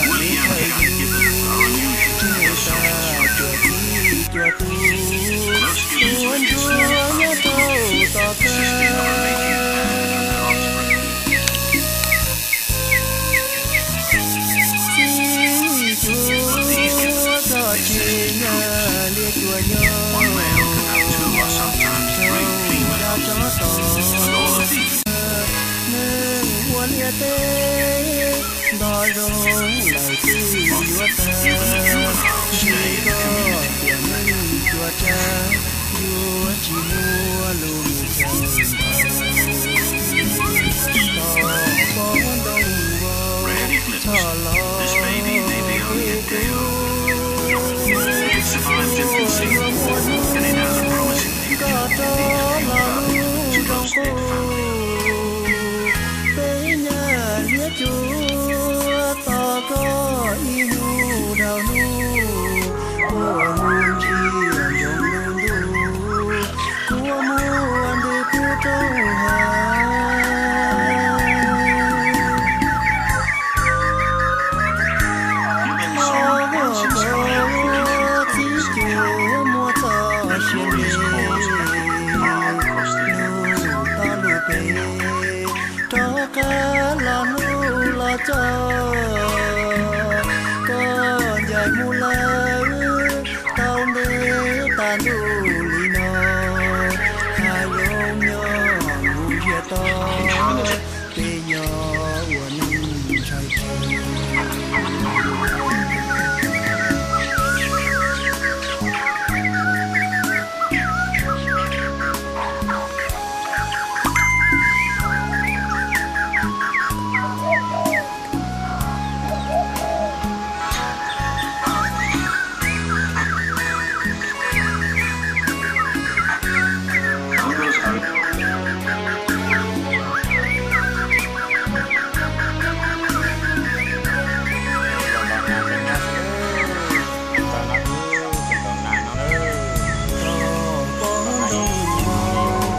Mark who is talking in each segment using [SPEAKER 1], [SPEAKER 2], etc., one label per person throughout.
[SPEAKER 1] Woolly caregivers are unusual in their social structure. Most gibbons live in small colonies, assisting on a mating pattern and their offspring. Of these gibbons, they exist in groups. One male can have two or sometimes three females, and all of these even the juveniles stay in community. Rarely glimpsed, this baby may be only a day old. If it survives infancy, then it has a promising future in these few valuable close-knit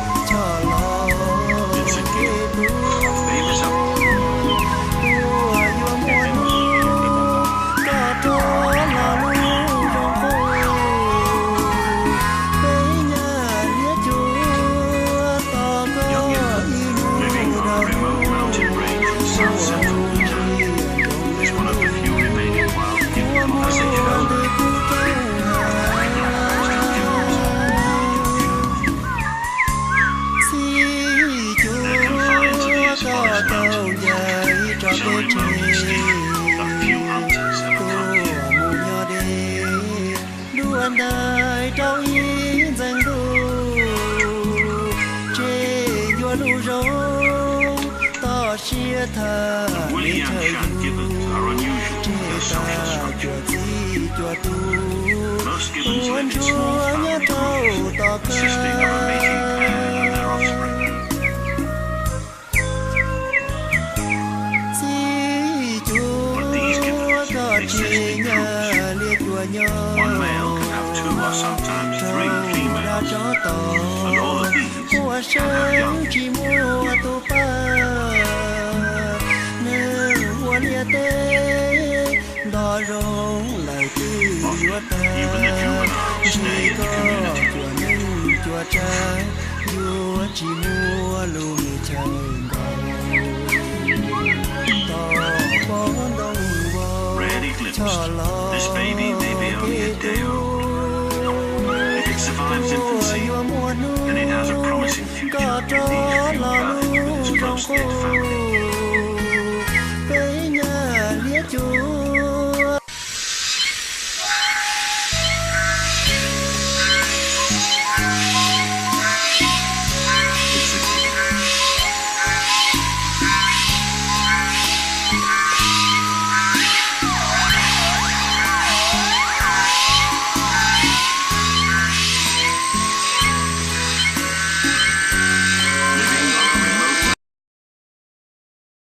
[SPEAKER 1] families. Woolly caregivers are unusual in their social structure. Most gibbons live in small family groups, assisting on a mating pattern and their offspring. But these gibbons exist in groups. One male can have two or sometimes three females, and all of these can have young. Often, even the juveniles stay in community. Rarely glimpsed, this baby may be only a day old. If it survives infancy, then it has a promising future in these few valuable close-knit families.